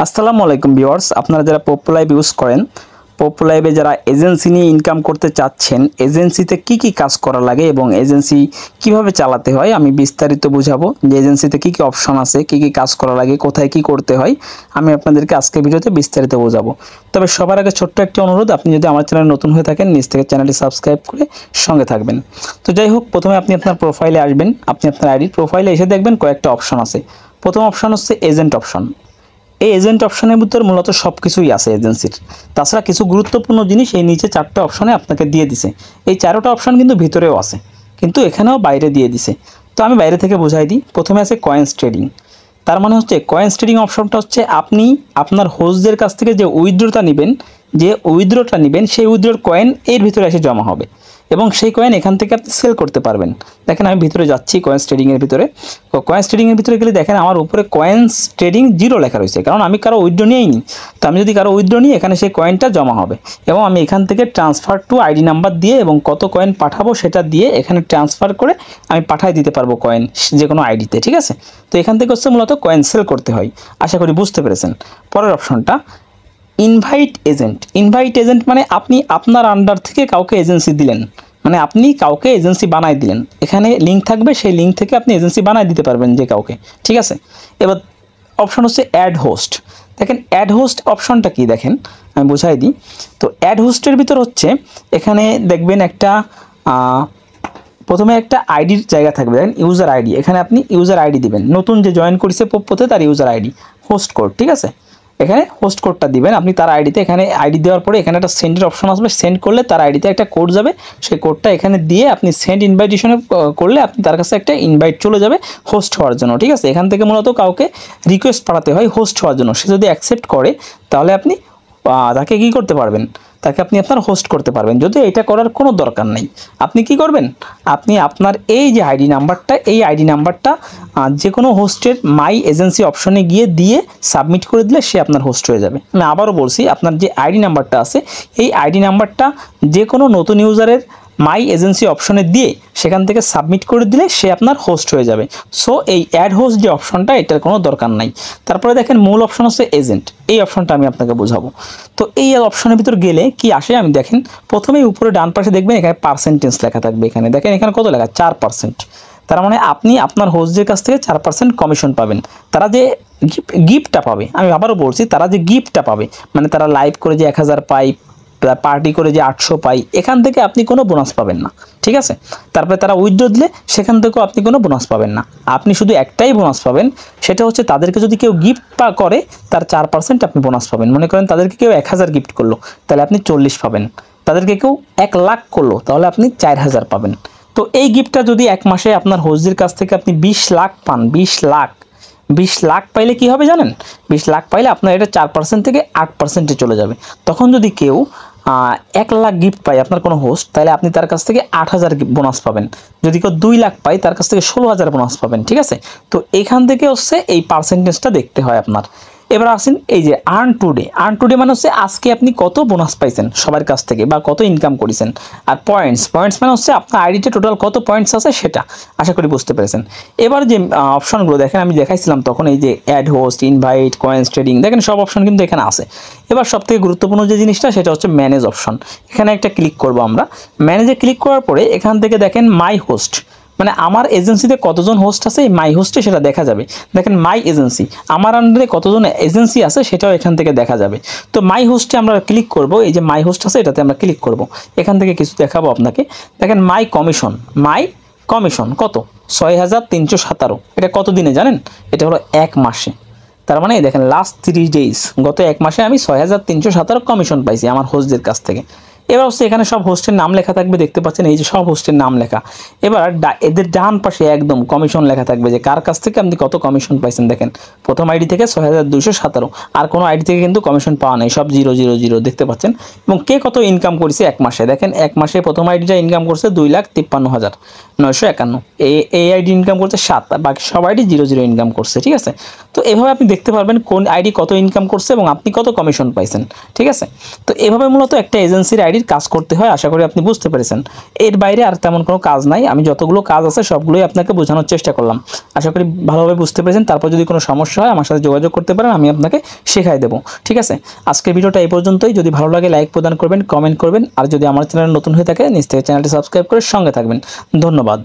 আসসালামু আলাইকুম ভিউয়ার্স, আপনারা যারা পপো লাইভ ইউজ করেন, পপো লাইভে যারা এজেন্সি নিয়ে ইনকাম করতে চাচ্ছেন, এজেন্সিতে কি কি কাজ করা লাগে এবং এজেন্সি কিভাবে চালাতে হয় আমি বিস্তারিত বুঝাবো। যে এজেন্সিতে কি কি অপশন আছে, কি কি কাজ করা লাগে, কোথায় কি করতে হয়, আমি আপনাদেরকে আজকের ভিডিওতে বিস্তারিত বোঝাবো। তবে সবার আগে ছোট্ট একটি অনুরোধ, আপনি যদি আমার চ্যানেলে নতুন হয়ে থাকেন নিচ থেকে চ্যানেলটি সাবস্ক্রাইব করে সঙ্গে থাকবেন। তো যাই হোক, প্রথমে আপনি আপনার প্রোফাইলে আসবেন। আপনি আপনার আইডি প্রোফাইলে এসে দেখবেন কয়েকটা অপশন আছে। প্রথম অপশন হচ্ছে এজেন্ট অপশন। এই এজেন্ট অপশনের ভিতর মূলত সব কিছুই আছে এজেন্সির। তাছাড়া কিছু গুরুত্বপূর্ণ জিনিস এই নিচে চারটে অপশনে আপনাকে দিয়ে দিছে। এই চারোটা অপশন কিন্তু ভিতরেও আছে, কিন্তু এখানেও বাইরে দিয়ে দিছে। তো আমি বাইরে থেকে বুঝাই দিই। প্রথমে আছে কয়েন্স ট্রেডিং। তার মানে হচ্ছে কয়েন্স ট্রেডিং অপশনটা হচ্ছে আপনি আপনার হোস্টদের কাছ থেকে যে উইথড্রটা নেবেন, সেই উইথড্রোর কয়েন এর ভিতরে এসে জমা হবে এবং সেই কয়েন এখান থেকে আপনি সেল করতে পারবেন। দেখেন আমি ভিতরে যাচ্ছি কয়েন্স ট্রেডিংয়ের ভিতরে। তো কয়েন্স ট্রেডিংয়ের ভিতরে গেলে দেখেন আমার উপরে কয়েন্স ট্রেডিং 0 লেখা রয়েছে, কারণ আমি কারো উইথড্র নিয়েই নি। তো আমি যদি কারো উইথড্র নিই, এখানে সেই কয়েনটা জমা হবে এবং আমি এখান থেকে ট্রান্সফার টু আইডি নাম্বার দিয়ে এবং কত কয়েন পাঠাবো সেটা দিয়ে এখানে ট্রান্সফার করে আমি পাঠিয়ে দিতে পারবো কয়েন যে কোনো আইডিতে। ঠিক আছে, তো এখান থেকে হচ্ছে মূলত কয়েন সেল করতে হয়। আশা করি বুঝতে পেরেছেন। পরের অপশনটা ইনভাইট এজেন্ট। ইনভাইট এজেন্ট মানে আপনি আপনার আন্ডার থেকে কাউকে এজেন্সি দিলেন, মানে আপনি কাউকে এজেন্সি বানাই দিলেন। এখানে লিঙ্ক থাকবে, সেই লিঙ্ক থেকে আপনি এজেন্সি বানাই দিতে পারবেন যে কাউকে। ঠিক আছে, এবার অপশন হচ্ছে অ্যাড হোস্ট। দেখেন অ্যাড হোস্ট অপশনটা কি, দেখেন আমি বুঝাই দিই। তো অ্যাড হোস্টের ভিতর হচ্ছে এখানে দেখবেন একটা প্রথমে একটা আইডির জায়গা থাকবে, দেখেন ইউজার আইডি। এখানে আপনি ইউজার আইডি দিবেন, নতুন যে জয়েন করেছে পপোতে তার ইউজার আইডি। হোস্ট কোড, ঠিক আছে, এখানে হোস্ট কোডটা দিবেন আপনি তার আইডিতে। এখানে আইডি দেওয়ার পরে এখানে একটা সেন্ডের অপশন আসবে, সেন্ড করলে তার আইডিতে একটা কোড যাবে। সেই কোডটা এখানে দিয়ে আপনি সেন্ড ইনভাইটেশনে করলে আপনি তার কাছে একটা ইনভাইট চলে যাবে হোস্ট হওয়ার জন্য। ঠিক আছে, এখান থেকে মূলত কাউকে রিকোয়েস্ট পাঠাতে হয় হোস্ট হওয়ার জন্য। সে যদি অ্যাকসেপ্ট করে তাহলে আপনি তাকে কী করতে পারবেন, তাকে আপনি আপনার হোস্ট করতে পারবেন। যদি এটা করার কোনো দরকার নেই, আপনি কি করবেন, আপনি আপনার এই যে আইডি নাম্বারটা, এই আইডি নাম্বারটা যে কোনো হোস্টের মাই এজেন্সি অপশনে গিয়ে দিয়ে সাবমিট করে দিলে সে আপনার হোস্ট হয়ে যাবে। আমি আবারও বলছি, আপনার যে আইডি নাম্বারটা আছে এই আইডি নাম্বারটা যে কোনো নতুন ইউজারের মাই এজেন্সি অপশনে দিয়ে সেখান থেকে সাবমিট করে দিলে সে আপনার হোস্ট হয়ে যাবে। সো এই অ্যাড হোস্ট যে অপশনটা, এটার কোনো দরকার নাই। তারপরে দেখেন মূল অপশন হচ্ছে এজেন্ট। এই অপশনটা আমি আপনাকে বোঝাবো। তো এই অপশনের ভিতর গেলে কি আসে আমি দেখেন, প্রথমেই উপরে ডান পাশে দেখবেন এখানে পার্সেন্টেজ লেখা থাকবে। এখানে দেখেন এখানে কত লেখা, 4%। তার মানে আপনি আপনার হোস্টদের কাছ থেকে 4% কমিশন পাবেন। তারা যে গিফটটা পাবে, আমি আবারও বলছি, তারা যে গিফটটা পাবে মানে তারা লাইভ করে যে 1000 পায়, পার্টি করে যে 800 পাই, এখান থেকে আপনি কোনো বোনাস পাবেন না। ঠিক আছে, তারপরে তারা উইথড্র দিলে সেখান থেকেও আপনি কোনো বোনাস পাবেন না। আপনি শুধু একটাই বোনাস পাবেন, সেটা হচ্ছে তাদেরকে যদি কেউ গিফট করে তার 4% আপনি বোনাস পাবেন। মনে করেন তাদেরকে কেউ 1000 গিফট করলো, তাহলে আপনি 40 পাবেন। তাদেরকে কেউ 1 লাখ করলো, তাহলে আপনি 4000 পাবেন। তো এই গিফটটা যদি এক মাসে আপনার হোস্টদের কাছ থেকে আপনি 20 লাখ পান, 20 লাখ পাইলে কি হবে জানেন, 20 লাখ পাইলে আপনার এটা 4% থেকে 8%-এ চলে যাবে। তখন যদি কেউ 1 লাখ গিফট পায় আপনার কোনো হোস্ট, তাহলে আপনি তার কাছ থেকে 8000 বোনাস পাবেন। যদি কেউ 2 লাখ পায় তার কাছ থেকে 16000 বোনাস পাবেন। ঠিক আছে, তো এখান থেকে হচ্ছে এই পার্সেন্টেজটা দেখতে হয় আপনার। এবার আসেন এই যে আর্ন টুডে। আর্ন টুডে মানে হচ্ছে আজকে আপনি কত বোনাস পাইছেন সবার কাছ থেকে বা কত ইনকাম করেছেন। আর পয়েন্টস মানে হচ্ছে আপনার আইডিতে টোটাল কত পয়েন্টস আছে সেটা। আশা করি বুঝতে পেরেছেন। এবার যে অপশনগুলো দেখেন আমি দেখাইছিলাম তখন, এই যে add host, invite, coins trading, দেখেন সব অপশন কিন্তু এখানে আছে। এবার সবথেকে গুরুত্বপূর্ণ যে জিনিসটা সেটা হচ্ছে ম্যানেজ অপশন। এখানে একটা ক্লিক করব আমরা। ম্যানেজে ক্লিক করার পরে এখান থেকে দেখেন মাই হোস্ট, মানে আমার এজেন্সিতে কতজন হোস্ট আছে এই মাই হোস্টে সেটা দেখা যাবে। দেখেন মাই এজেন্সি, আমার আন্ডারে কতজন এজেন্সি আছে সেটাও এখান থেকে দেখা যাবে। তো মাই হোস্টে আমরা ক্লিক করব। এই যে মাই হোস্ট আছে এটাতে আমরা ক্লিক করব। এখান থেকে কিছু দেখাবো আপনাকে। দেখেন মাই কমিশন কত, 6317। এটা কত দিনে জানেন, এটা হলো 1 মাসে। তার মানে দেখেন লাস্ট 3 ডেজ, গত 1 মাসে আমি 6317 কমিশন পাইছি আমার হোস্টদের কাছ থেকে। এবার হচ্ছে এখানে সব হোস্টের নাম লেখা থাকবে, দেখতে পাচ্ছেন এই যে সব হোস্টের নাম লেখা। এবার এদের ডান পাশে একদম কমিশন লেখা থাকবে যে কার কাছ থেকে আপনি কত কমিশন পাইছেন। দেখেন প্রথম আইডি থেকে 6217, আর কোনো আইডি থেকে কিন্তু কমিশন পাওয়া নেই, সব 000 দেখতে পাচ্ছেন। এবং কে কত ইনকাম করেছে 1 মাসে, দেখেন 1 মাসে প্রথম আইডিটা ইনকাম করছে 2,53,951। এই আইডি ইনকাম করছে 7, আর বাকি সব আইডি 0 ইনকাম করছে। ঠিক আছে, তো এভাবে আপনি দেখতে পারবেন কোন আইডি কত ইনকাম করছে এবং আপনি কত কমিশন পাইছেন। ঠিক আছে, তো এভাবে মূলত একটা এজেন্সির আইডি কোম্পানির কাজ করতে হয়। আশা করি আপনি বুঝতে পেরেছেন। এর বাইরে আর তেমন কোনো কাজ নাই। আমি যতগুলো কাজ আছে সবগুলোই আপনাকে বোঝানোর চেষ্টা করলাম। আশা করি ভালোভাবে বুঝতে পেরেছেন। তারপর যদি কোনো সমস্যা হয় আমার সাথে যোগাযোগ করতে পারেন, আমি আপনাকে শেখাই দেবো। ঠিক আছে, আজকের ভিডিওটা এই পর্যন্তই। যদি ভালো লাগে লাইক প্রদান করবেন, কমেন্ট করবেন, আর যদি আমার চ্যানেল নতুন হয়ে থাকে নিচ থেকে চ্যানেলটি সাবস্ক্রাইব করে সঙ্গে থাকবেন। ধন্যবাদ।